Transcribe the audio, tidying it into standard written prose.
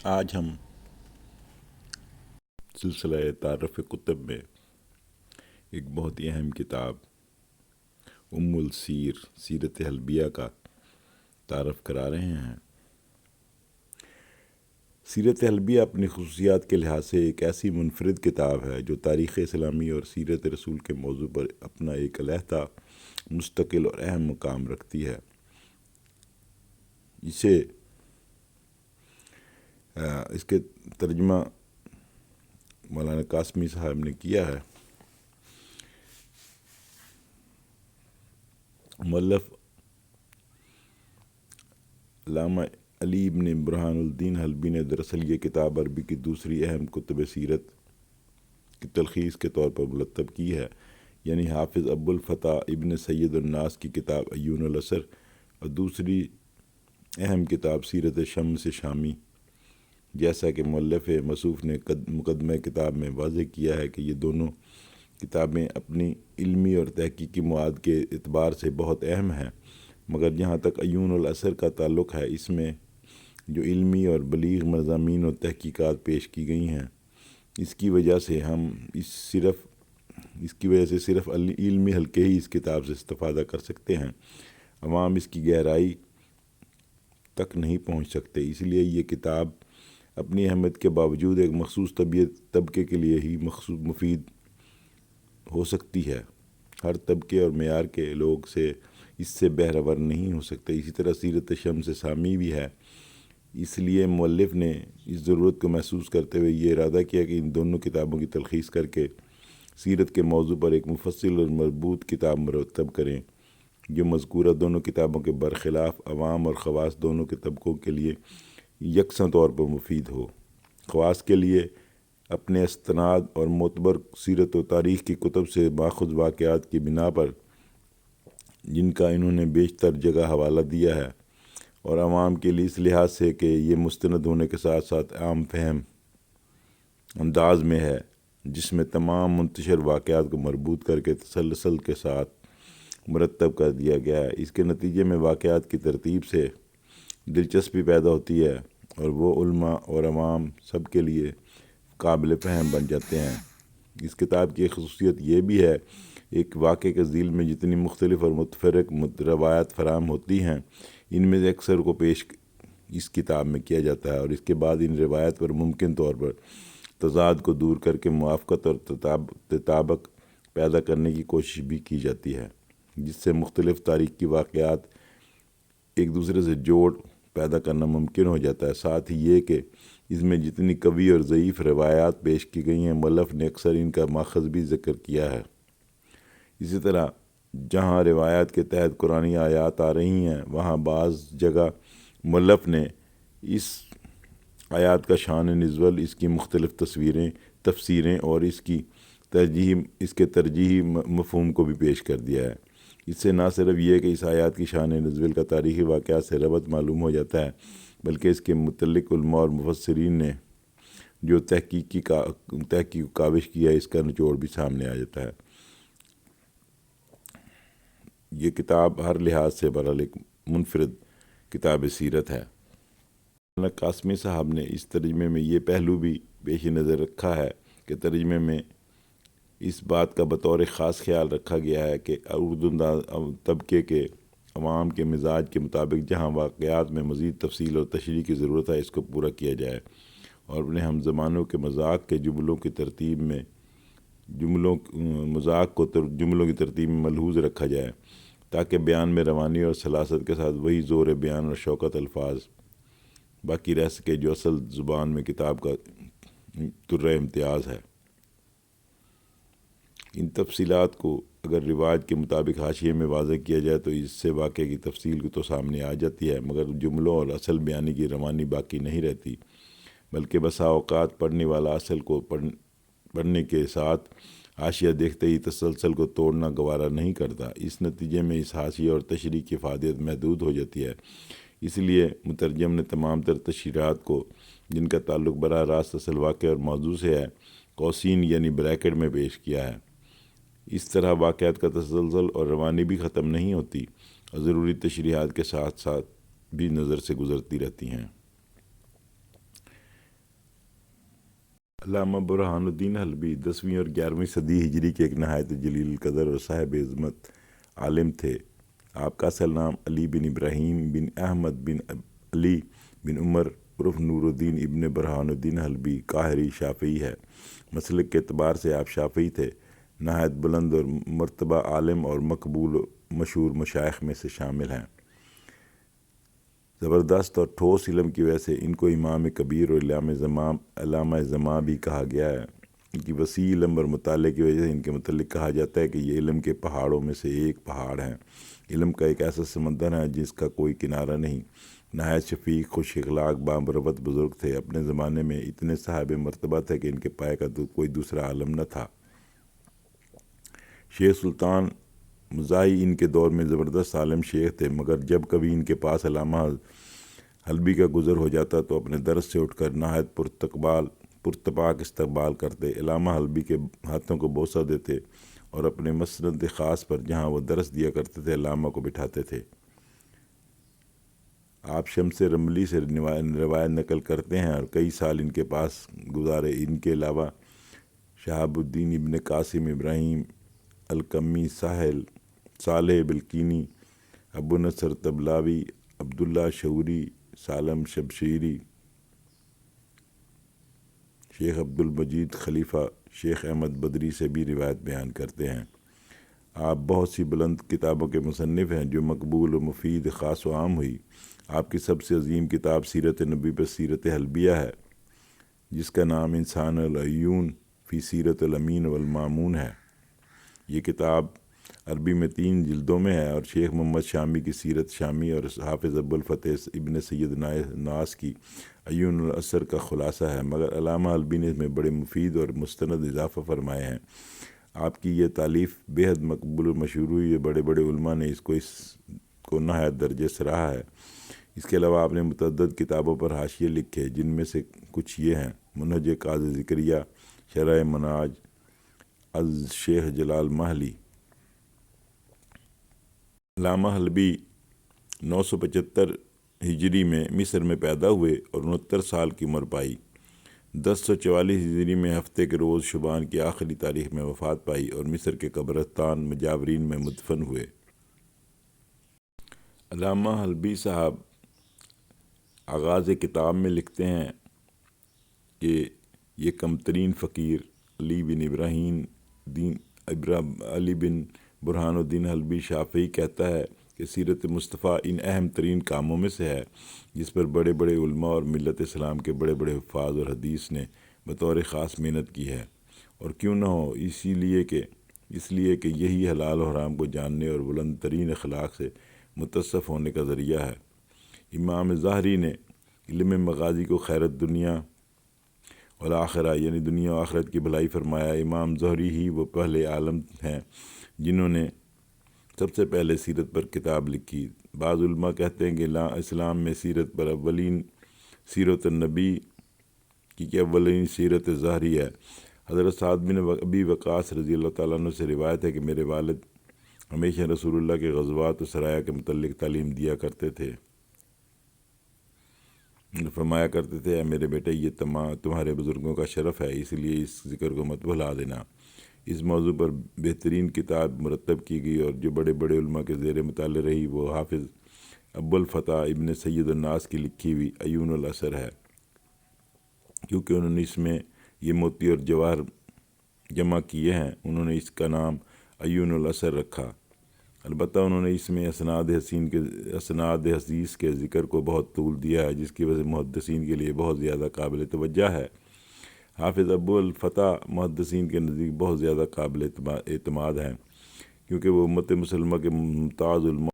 آج ہم سلسلہ تعارف کتب میں ایک بہت ہی اہم کتاب سیرت حلبیہ کا تعارف کرا رہے ہیں۔ سیرت حلبیہ اپنی خصوصیات کے لحاظ سے ایک ایسی منفرد کتاب ہے جو تاریخ اسلامی اور سیرت رسول کے موضوع پر اپنا ایک علیحدہ مستقل اور اہم مقام رکھتی ہے۔ اس کے ترجمہ مولانا قاسمی صاحب نے کیا ہے۔ مؤلف علامہ علی ابن برہان الدین حلبی نے دراصل یہ کتاب عربی کی دوسری اہم کتب سیرت کی تلخیص کے طور پر مرتب کی ہے، یعنی حافظ ابو الفتح ابن سید الناس کی کتاب عیون العصر اور دوسری اہم کتاب سیرت شمس شامی۔ جیسا کہ مؤلف موصوف نے مقدمہ کتاب میں واضح کیا ہے کہ یہ دونوں کتابیں اپنی علمی اور تحقیقی مواد کے اعتبار سے بہت اہم ہیں، مگر جہاں تک عیون العصر کا تعلق ہے، اس میں جو علمی اور بلیغ مضامین اور تحقیقات پیش کی گئی ہیں، اس کی وجہ سے صرف علمی حلقے ہی اس کتاب سے استفادہ کر سکتے ہیں، عوام اس کی گہرائی تک نہیں پہنچ سکتے۔ اس لیے یہ کتاب اپنی اہمیت کے باوجود ایک مخصوص طبقے کے لیے ہی مفید ہو سکتی ہے۔ ہر طبقے اور معیار کے لوگ اس سے بہرور نہیں ہو سکتے۔ اسی طرح سیرت شمس شامی بھی ہے۔ اس لیے مؤلف نے اس ضرورت کو محسوس کرتے ہوئے یہ ارادہ کیا کہ ان دونوں کتابوں کی تلخیص کر کے سیرت کے موضوع پر ایک مفصل اور مربوط کتاب مرتب کریں، جو مذکورہ دونوں کتابوں کے برخلاف عوام اور خواص دونوں کے طبقوں کے لیے یکساں طور پر مفید ہو۔ خواص کے لیے اپنے استناد اور معتبر سیرت و تاریخ کی کتب سے ماخوذ واقعات کی بنا پر، جن کا انہوں نے بیشتر جگہ حوالہ دیا ہے، اور عوام کے لیے اس لحاظ سے کہ یہ مستند ہونے کے ساتھ ساتھ عام فہم انداز میں ہے، جس میں تمام منتشر واقعات کو مربوط کر کے تسلسل کے ساتھ مرتب کر دیا گیا ہے۔ اس کے نتیجے میں واقعات کی ترتیب سے دلچسپی پیدا ہوتی ہے اور وہ علماء اور عوام سب کے لیے قابل فہم بن جاتے ہیں۔ اس کتاب کی ایک خصوصیت یہ بھی ہے، ایک واقعے کے ذیل میں جتنی مختلف اور متفرق روایات فراہم ہوتی ہیں، ان میں سے اکثر کو پیش اس کتاب میں کیا جاتا ہے، اور اس کے بعد ان روایات پر ممکن طور پر تضاد کو دور کر کے موافقت اور تطابق پیدا کرنے کی کوشش بھی کی جاتی ہے، جس سے مختلف تاریخ کی واقعات ایک دوسرے سے جوڑ پیدا کرنا ممکن ہو جاتا ہے۔ ساتھ ہی یہ کہ اس میں جتنی قوی اور ضعیف روایات پیش کی گئی ہیں، مؤلف نے اکثر ان کا ماخذ بھی ذکر کیا ہے۔ اسی طرح جہاں روایات کے تحت قرآنی آیات آ رہی ہیں، وہاں بعض جگہ مؤلف نے اس آیات کا شان نزول، اس کی مختلف تفسیریں اور اس کے ترجیحی مفہوم کو بھی پیش کر دیا ہے۔ اس سے نہ صرف یہ کہ اس آیات کی شان نزول کا تاریخی واقعات سے ربط معلوم ہو جاتا ہے، بلکہ اس کے متعلق علماء اور مفسرین نے جو تحقیق کاوش کیا ہے، اس کا نچوڑ بھی سامنے آ جاتا ہے۔ یہ کتاب ہر لحاظ سے بہرحال ایک منفرد کتاب سیرت ہے۔ مولانا قاسمی صاحب نے اس ترجمے میں یہ پہلو بھی پیش نظر رکھا ہے کہ ترجمے میں اس بات کا بطور خاص خیال رکھا گیا ہے کہ اردو طبقے کے عوام کے مزاج کے مطابق جہاں واقعات میں مزید تفصیل اور تشریح کی ضرورت ہے، اس کو پورا کیا جائے، اور اپنے ہم زمانوں کے مذاق کے جملوں کی ترتیب میں جملوں کی ترتیب میں ملحوظ رکھا جائے، تاکہ بیان میں روانی اور سلاست کے ساتھ وہی زور بیان اور شوکت الفاظ باقی رہ سکے جو اصل زبان میں کتاب کا درہ امتیاز ہے۔ ان تفصیلات کو اگر رواج کے مطابق حاشیے میں واضح کیا جائے تو اس سے واقعے کی تفصیل تو سامنے آ جاتی ہے، مگر جملوں اور اصل بیانی کی روانی باقی نہیں رہتی، بلکہ بسا اوقات پڑھنے والا اصل کو پڑھنے کے ساتھ حاشیہ دیکھتے ہی تسلسل کو توڑنا گوارا نہیں کرتا۔ اس نتیجے میں اس حاشیہ اور تشریح کی افادیت محدود ہو جاتی ہے۔ اس لیے مترجم نے تمام تر تشریحات کو، جن کا تعلق براہ راست اصل واقعہ اور موضوع سے ہے، قوسین یعنی بریکٹ میں پیش کیا ہے۔ اس طرح واقعات کا تسلسل اور روانی بھی ختم نہیں ہوتی اور ضروری تشریحات کے ساتھ ساتھ بھی نظر سے گزرتی رہتی ہیں۔ علامہ برہان الدین حلبی 10ویں اور 11ویں صدی ہجری کے ایک نہایت جلیل القدر اور صاحب عظمت عالم تھے۔ آپ کا اصل نام علی بن ابراہیم بن احمد بن علی بن عمر عرف نور الدین ابن برہان الدین حلبی قاہری شافعی ہے۔ مسلک کے اعتبار سے آپ شافعی تھے۔ نہایت بلند اور مرتبہ عالم اور مقبول و مشہور مشائخ میں سے شامل ہیں۔ زبردست اور ٹھوس علم کی وجہ سے ان کو امام کبیر اور علامہ زمان بھی کہا گیا ہے۔ ان کی وسیع علم اور مطالعے کی وجہ سے ان کے متعلق کہا جاتا ہے کہ یہ علم کے پہاڑوں میں سے ایک پہاڑ ہیں۔ علم کا ایک ایسا سمندر ہے جس کا کوئی کنارہ نہیں۔ نہایت شفیق، خوش اخلاق، بامروت بزرگ تھے۔ اپنے زمانے میں اتنے صاحب مرتبہ تھے کہ ان کے پائے کا کوئی دوسرا عالم نہ تھا۔ شیخ سلطان مزاحی ان کے دور میں زبردست عالم شیخ تھے، مگر جب کبھی ان کے پاس علامہ حلبی کا گزر ہو جاتا تو اپنے درس سے اٹھ کر نہایت پرتپاک استقبال کرتے، علامہ حلبی کے ہاتھوں کو بوسہ دیتے اور اپنے مسند خاص پر جہاں وہ درس دیا کرتے تھے علامہ کو بٹھاتے تھے۔ آپ شمس رملی سے روایت نقل کرتے ہیں اور کئی سال ان کے پاس گزارے۔ ان کے علاوہ شہاب الدین ابن قاسم، ابراہیم القمی، صالح بلقینی، ابو نصر طبلاوی، عبداللہ شعوری، سالم شبشیری، شیخ عبدالمجید خلیفہ، شیخ احمد بدری سے بھی روایت بیان کرتے ہیں۔ آپ بہت سی بلند کتابوں کے مصنف ہیں جو مقبول و مفید خاص و عام ہوئی۔ آپ کی سب سے عظیم کتاب سیرت نبی پر سیرت حلبیہ ہے، جس کا نام انسان العیون فی سیرت الامین والمامون ہے۔ یہ کتاب عربی میں 3 جلدوں میں ہے اور شیخ محمد شامی کی سیرت شامی اور حافظ ابو الفتح ابن سید ناس کی عیون الاثر کا خلاصہ ہے، مگر علامہ حلبی نے اس میں بڑے مفید اور مستند اضافہ فرمائے ہیں۔ آپ کی یہ تالیف بے حد مقبول و مشہور ہوئی ہے۔ بڑے بڑے علماء نے اس کو نہایت درجے سراہا ہے۔ اس کے علاوہ آپ نے متعدد کتابوں پر حاشیے لکھے، جن میں سے کچھ یہ ہیں: منہج قاضی ذکریہ، شرح مناج از شیخ جلال محلی۔ علامہ حلبی 975 ہجری میں مصر میں پیدا ہوئے اور 69 سال کی عمر پائی۔ 1044 ہجری میں ہفتے کے روز شعبان کی آخری تاریخ میں وفات پائی اور مصر کے قبرستان مجاورین میں مدفن ہوئے۔ علامہ حلبی صاحب آغاز کتاب میں لکھتے ہیں کہ یہ کم ترین فقیر علی بن برہان الدین حلبی شافعی کہتا ہے کہ سیرت مصطفیٰ ان اہم ترین کاموں میں سے ہے جس پر بڑے بڑے علماء اور ملت اسلام کے بڑے بڑے حفاظ اور حدیث نے بطور خاص محنت کی ہے، اور کیوں نہ ہو، اس لیے کہ یہی حلال و حرام کو جاننے اور بلند ترین اخلاق سے متصف ہونے کا ذریعہ ہے۔ امام ظاہری نے علم مغازی کو خیرت دنیا والآخرہ، یعنی دنیا و آخرت کی بھلائی فرمایا۔ امام ظہری ہی وہ پہلے عالم ہیں جنہوں نے سب سے پہلے سیرت پر کتاب لکھی۔ بعض علماء کہتے ہیں کہ اسلام میں سیرت پر اولین سیرت النبی کی اولین سیرت ظاہری ہے۔ حضرت سعد بن ابی وقاص رضی اللہ تعالیٰ عنہ سے روایت ہے کہ میرے والد ہمیشہ رسول اللہ کے غزوات و سرایا کے متعلق تعلیم دیا کرتے تھے۔ فرمایا کرتے تھے، اے میرے بیٹے، یہ تمہارے بزرگوں کا شرف ہے، اس لیے اس ذکر کو مت بھلا دینا۔ اس موضوع پر بہترین کتاب مرتب کی گئی اور جو بڑے بڑے علماء کے زیر مطالعہ رہی وہ حافظ ابو الفتح ابن سید الناس کی لکھی ہوئی عیون الاثر ہے، کیونکہ انہوں نے اس میں یہ موتی اور جواہر جمع کیے ہیں، انہوں نے اس کا نام عیون الاثر رکھا۔ البتہ انہوں نے اس میں اسناد حدیث کے ذکر کو بہت طول دیا ہے، جس کی وجہ سے محدثین کے لیے بہت زیادہ قابل توجہ ہے۔ حافظ ابو الفتح محدثین کے نزدیک بہت زیادہ قابل اعتماد ہیں، کیونکہ وہ امت مسلمہ کے ممتاز علماء